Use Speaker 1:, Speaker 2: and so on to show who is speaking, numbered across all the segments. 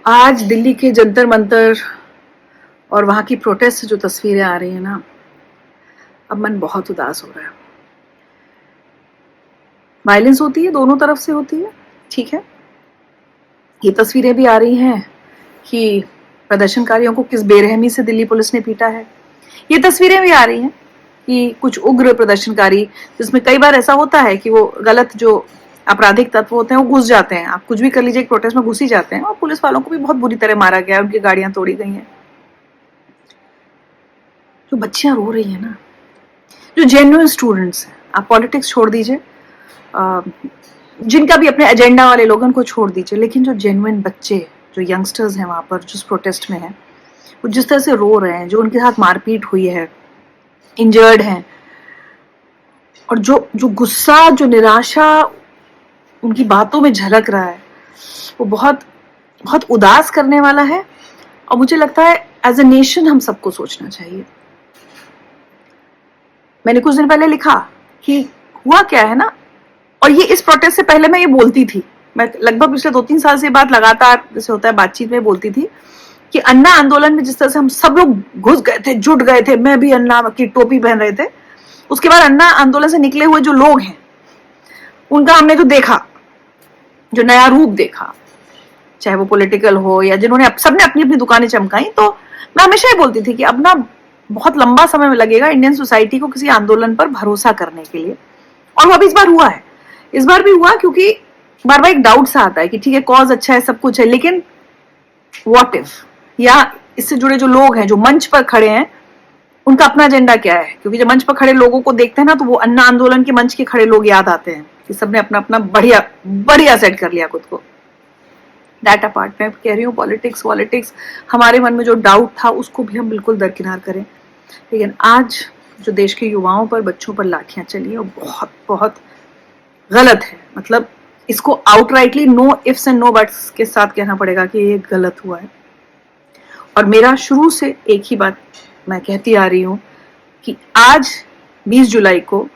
Speaker 1: आज दिल्ली के जंतर मंतर और वहां की प्रोटेस्ट से जो तस्वीरें आ रही हैं ना, अब मन बहुत उदास हो रहा है। वायलेंस होती है, दोनों तरफ से होती है, ठीक है। ये तस्वीरें भी आ रही हैं कि प्रदर्शनकारियों को किस बेरहमी से दिल्ली पुलिस ने पीटा है। ये तस्वीरें भी आ रही हैं कि कुछ उग्र प्रदर्शनकारी, जिसमें कई बार ऐसा होता है कि वो गलत जो आपराधिक तत्व होते हैं वो घुस जाते हैं। आप कुछ भी कर लीजिए, एक प्रोटेस्ट में घुस ही जाते हैं, और पुलिस वालों को भी बहुत बुरी तरह मारा गया है, उनकी गाड़ियां तोड़ी गई हैं। जो बच्चियां रो रही है ना, जो जेन्युइन स्टूडेंट्स हैं, आप पॉलिटिक्स छोड़ दीजिए, जिनका भी अपने एजेंडा वाले लोगों को छोड़ दीजिए, लेकिन जो जेन्युइन बच्चे, जो यंगस्टर्स हैं वहां पर, जिस प्रोटेस्ट में हैं, वो जिस तरह से रो रहे हैं, जो उनके साथ मारपीट हुई है, इंजर्ड हैं, और जो जो गुस्सा, जो निराशा उनकी बातों में झलक रहा है, वो बहुत बहुत उदास करने वाला है। और मुझे लगता है एज ए नेशन हम सबको सोचना चाहिए। मैंने कुछ दिन पहले लिखा कि हुआ क्या है ना, और ये इस प्रोटेस्ट से पहले मैं ये बोलती थी, मैं लगभग पिछले 2-3 साल से बात लगातार जैसे होता है बातचीत में बोलती थी कि अन्ना आंदोलन में जिस तरह से हम सब लोग घुस गए थे, जुट गए थे, मैं भी अन्ना की टोपी पहन रहे थे, उसके बाद अन्ना आंदोलन से निकले हुए जो लोग हैं उनका हमने जो देखा, जो नया रूप देखा, चाहे वो पॉलिटिकल हो या जिन्होंने सबने अपनी अपनी दुकानें चमकाई, तो मैं हमेशा ही बोलती थी कि अब ना बहुत लंबा समय में लगेगा इंडियन सोसाइटी को किसी आंदोलन पर भरोसा करने के लिए। और वो अभी इस बार हुआ है, इस बार भी हुआ, क्योंकि बार बार एक डाउट सा आता है कि ठीक है कॉज अच्छा है, सब कुछ है, लेकिन व्हाट इफ, या इससे जुड़े जो लोग हैं, जो मंच पर खड़े हैं, उनका अपना एजेंडा क्या है। क्योंकि जब मंच पर खड़े लोगों को देखते हैं ना, तो वो अन्ना आंदोलन के मंच के खड़े लोग याद आते हैं कि सबने अपना अपना बढ़िया बढ़िया सेट कर लिया खुद को। डाटा पार्ट में कह रही हूँ, पॉलिटिक्स हमारे मन में जो डाउट था उसको भी हम बिल्कुल दरकिनार करें। लेकिन आज जो देश के युवाओं पर, बच्चों पर लाठियां चली है, वो बहुत बहुत गलत है। मतलब इसको outrightly no ifs and no buts के साथ कहना पड़ेगा कि ये गलत हुआ है। और मेरा शुरू से एक ही बात मैं कहती आ रही हूं कि आज 20 जुलाई को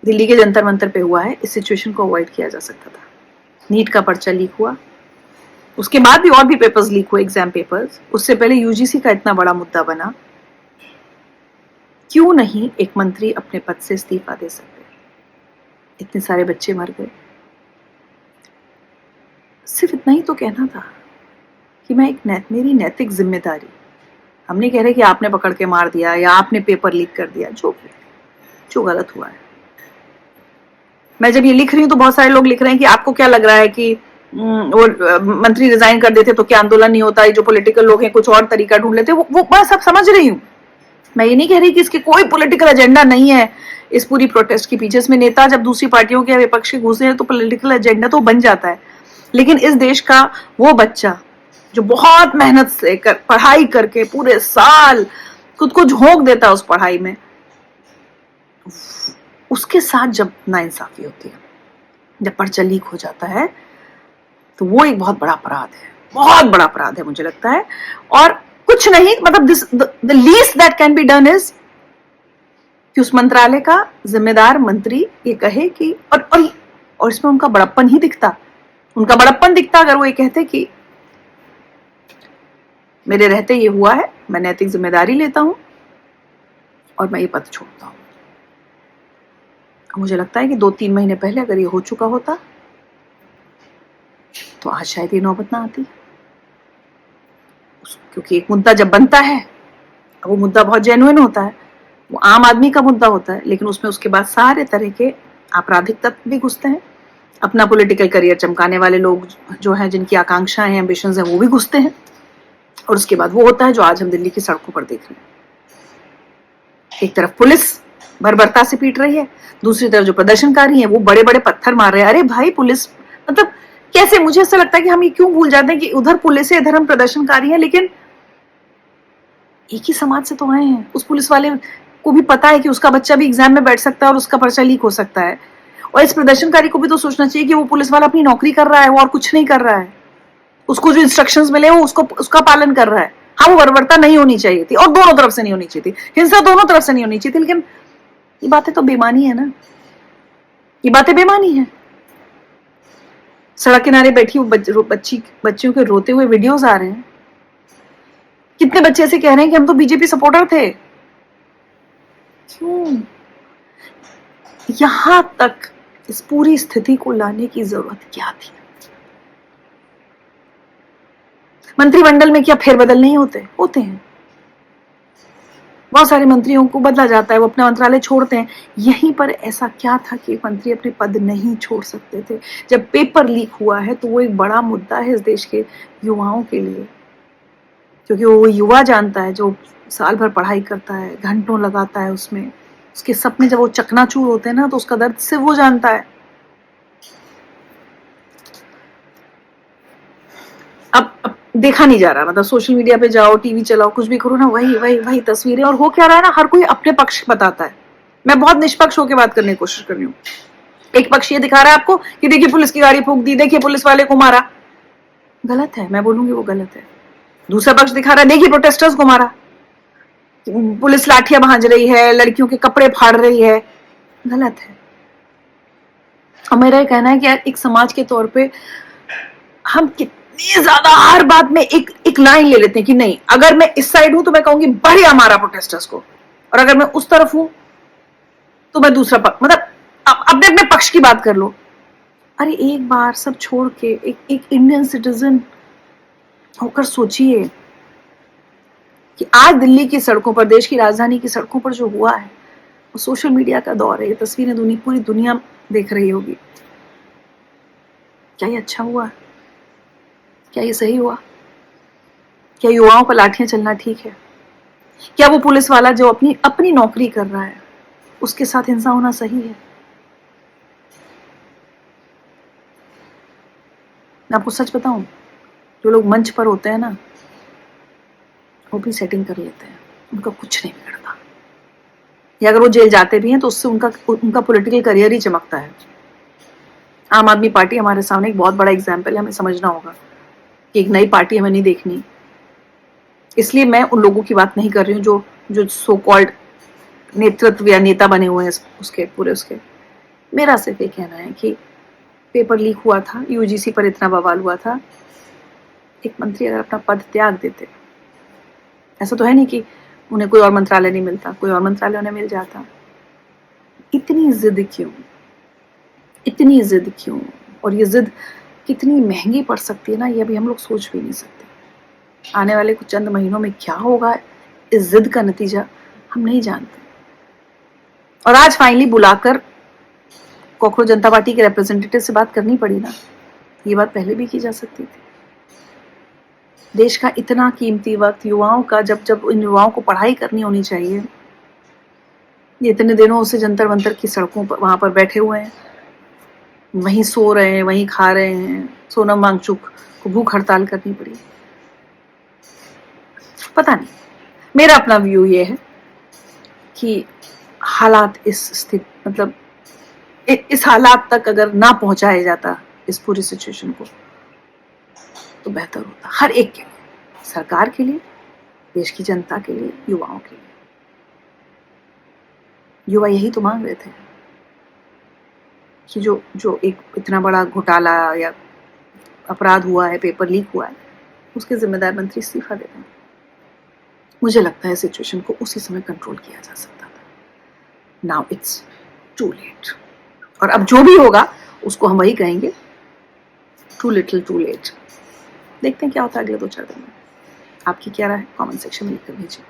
Speaker 1: दिल्ली के जंतर मंतर पे हुआ है, इस सिचुएशन को अवॉइड किया जा सकता था। नीट का पर्चा लीक हुआ, उसके बाद भी और भी पेपर्स लीक हुए, एग्जाम पेपर्स, उससे पहले यूजीसी का इतना बड़ा मुद्दा बना। क्यों नहीं एक मंत्री अपने पद से इस्तीफा दे सकते? इतने सारे बच्चे मर गए। सिर्फ इतना ही तो कहना था कि मैं मेरी नैतिक जिम्मेदारी, हम नहीं कह रहे कि आपने पकड़ के मार दिया या आपने पेपर लीक कर दिया, जो गलत हुआ है। मैं जब ये लिख रही हूँ तो बहुत सारे लोग लिख रहे हैं कि आपको क्या लग रहा है कि वो मंत्री रिजाइन कर देते तो क्या आंदोलन नहीं होता, जो पॉलिटिकल लोग हैं कुछ और तरीका ढूंढ लेते। वो मैं सब समझ रही हूँ, मैं ये नहीं कह रही कि इसके कोई पॉलिटिकल एजेंडा नहीं है इस पूरी प्रोटेस्ट के पीछे। इसमें नेता जब दूसरी पार्टियों के विपक्ष के घुसे हैं तो पॉलिटिकल एजेंडा तो बन जाता है। लेकिन इस देश का वो बच्चा जो बहुत मेहनत से पढ़ाई करके पूरे साल खुद को झोंक देता है उस पढ़ाई में, उसके साथ जब नाइंसाफी होती है, जब पर्चा लीक हो जाता है, तो वो एक बहुत बड़ा अपराध है, बहुत बड़ा अपराध है मुझे लगता है। और कुछ नहीं, मतलब the least that can be done is कि उस मंत्रालय का जिम्मेदार मंत्री ये कहे कि और इसमें उनका बड़प्पन ही दिखता, उनका बड़प्पन दिखता अगर वो ये कहते कि मेरे रहते ये हुआ है, मैं नैतिक जिम्मेदारी लेता हूं और मैं ये पद छोड़ता हूं। मुझे लगता है कि 2-3 महीने पहले अगर ये हो चुका होता तो आज शायद ये नौबत ना आती। क्योंकि एक मुद्दा जब बनता है, वो मुद्दा बहुत जेन्युइन होता है, वो आम आदमी का मुद्दा होता है, लेकिन उसमें उसके बाद सारे तरह के आपराधिक तत्व भी घुसते हैं। अपना पॉलिटिकल करियर चमकाने वाले लोग जो हैं, जिनकी आकांक्षाएं हैं, एम्बिशंस हैं, वो भी घुसते हैं। और उसके बाद वो होता है जो आज हम दिल्ली की सड़कों पर देख रहे हैं। एक तरफ पुलिस बर्बरता से पीट रही है, दूसरी तरफ जो प्रदर्शनकारी हैं वो बड़े बड़े पत्थर मार रहे हैं। अरे भाई, पुलिस मतलब कैसे, मुझे ऐसा लगता है कि हम ये क्यों भूल जाते हैं कि उधर पुलिस है, इधर हम प्रदर्शनकारी हैं, लेकिन एक ही समाज से तो आए हैं। उस पुलिस वाले को भी पता है कि उसका बच्चा भी एग्जाम में बैठ सकता है और उसका पर्चा लीक हो सकता है। और इस प्रदर्शनकारी को भी तो सोचना चाहिए कि वो पुलिस वाला अपनी नौकरी कर रहा है, वो और कुछ नहीं कर रहा है। उसको जो इंस्ट्रक्शंस मिले वो उसका पालन कर रहा है। हाँ, वो बर्बरता नहीं होनी चाहिए थी और दोनों तरफ से नहीं होनी चाहिए थी, हिंसा दोनों तरफ से नहीं होनी चाहिए थी, लेकिन ये बातें तो बेमानी है ना, ये बातें बेमानी है। सड़क किनारे बैठी बच्चियों के रोते हुए वीडियोस आ रहे हैं। कितने बच्चे ऐसे कह रहे हैं कि हम तो बीजेपी सपोर्टर थे। क्यों? यहां तक इस पूरी स्थिति को लाने की जरूरत क्या थी? मंत्रिमंडल में क्या फेरबदल नहीं होते? होते हैं। बहुत सारे मंत्रियों को बदला जाता है, वो अपना मंत्रालय छोड़ते हैं। यहीं पर ऐसा क्या था कि मंत्री अपने पद नहीं छोड़ सकते थे? जब पेपर लीक हुआ है तो वो एक बड़ा मुद्दा है इस देश के युवाओं के लिए, क्योंकि वो युवा जानता है जो साल भर पढ़ाई करता है, घंटों लगाता है उसमें, उसके सपने जब वो चकनाचूर होते हैं ना तो उसका दर्द से वो जानता है। अब देखा नहीं जा रहा, मतलब सोशल मीडिया पे जाओ, टीवी चलाओ, कुछ भी करो ना, वही वही वही तस्वीरें। और हो क्या रहा है ना, हर कोई अपने पक्ष बताता है। मैं बहुत निष्पक्ष होकर बात करने की कोशिश कर रही हूँ। एक पक्ष ये दिखा रहा है आपको कि देखिए पुलिस की गाड़ी फूंक दी, देखिए पुलिस वाले को मारा। गलत है, मैं बोलूंगी वो गलत है। दूसरा पक्ष दिखा रहा है देखिए प्रोटेस्टर्स को मारा, पुलिस लाठियां भांज रही है, लड़कियों के कपड़े फाड़ रही है। गलत है। और मेरा ये कहना है कि यार एक समाज के तौर पे हम कितनी ज्यादा हर बात में एक लाइन ले लेते हैं कि नहीं, अगर मैं इस साइड हूं तो मैं कहूंगी बढ़िया मारा प्रोटेस्टर्स को, और अगर मैं उस तरफ हूं तो मैं दूसरा पक्ष, मतलब अपने अपने पक्ष की बात कर लो। अरे एक बार सब छोड़ के एक इंडियन सिटीजन होकर सोचिए कि आज दिल्ली की सड़कों पर, देश की राजधानी की सड़कों पर जो हुआ है, वो सोशल मीडिया का दौर है, ये तस्वीरें पूरी दुनिया देख रही होगी। क्या ये अच्छा हुआ? क्या ये सही हुआ? क्या युवाओं पर लाठियां चलना ठीक है? क्या वो पुलिस वाला जो अपनी नौकरी कर रहा है उसके साथ हिंसा होना सही है? मैं आपको सच बताऊं, जो लोग मंच पर होते हैं ना, वो भी सेटिंग कर लेते हैं, उनका कुछ नहीं बिगड़ता। या अगर वो जेल जाते भी हैं तो उससे उनका पॉलिटिकल करियर ही चमकता है। आम आदमी पार्टी हमारे सामने एक बहुत बड़ा एग्जाम्पल है। हमें समझना होगा कि एक नई पार्टी हमें नहीं देखनी। इसलिए मैं उन लोगों की बात नहीं कर रही हूँ जो सो कॉल्ड नेतृत्व या नेता बने हुए हैं उसके। मेरा सिर्फ ये कहना है कि पेपर लीक हुआ था, यूजीसी पर इतना बवाल हुआ था, एक मंत्री अगर अपना पद त्याग देते, ऐसा तो है नहीं कि उन्हें कोई और मंत्रालय नहीं मिलता, कोई और मंत्रालय उन्हें मिल जाता। इतनी जिद क्यों? और ये जिद कितनी महंगी पड़ सकती है ना, ये अभी हम लोग सोच भी नहीं सकते। आने वाले कुछ चंद महीनों में क्या होगा, इस जिद का नतीजा हम नहीं जानते। और आज फाइनली बुलाकर कॉकरोच जनता पार्टी के रिप्रेजेंटेटिव से बात करनी पड़ी ना, ये बात पहले भी की जा सकती थी। देश का इतना कीमती वक्त युवाओं का, जब इन युवाओं को पढ़ाई करनी होनी चाहिए, ये इतने दिनों से जंतर मंतर की सड़कों पर वहां पर बैठे हुए हैं, वहीं सो रहे हैं, वहीं खा रहे हैं। सोनम वांगचुक को भूख हड़ताल करनी पड़ी। पता नहीं, मेरा अपना व्यू ये है कि हालात मतलब इस हालात तक अगर ना पहुंचाया जाता इस पूरी सिचुएशन को, तो बेहतर होता हर एक के लिए, सरकार के लिए, देश की जनता के लिए, युवाओं के लिए। युवा यही तो मांग रहे थे कि जो एक इतना बड़ा घोटाला या अपराध हुआ है, पेपर लीक हुआ है, उसके जिम्मेदार मंत्री इस्तीफा दे दें। मुझे लगता है सिचुएशन को उसी समय कंट्रोल किया जा सकता था। Now it's too late. और अब जो भी होगा उसको हम वही कहेंगे, टू लिटिल टू लेट। देखते हैं क्या होता है अगले 2-4 दिन में। आपकी क्या राय है? कमेंट सेक्शन में लिखकर भेजिए।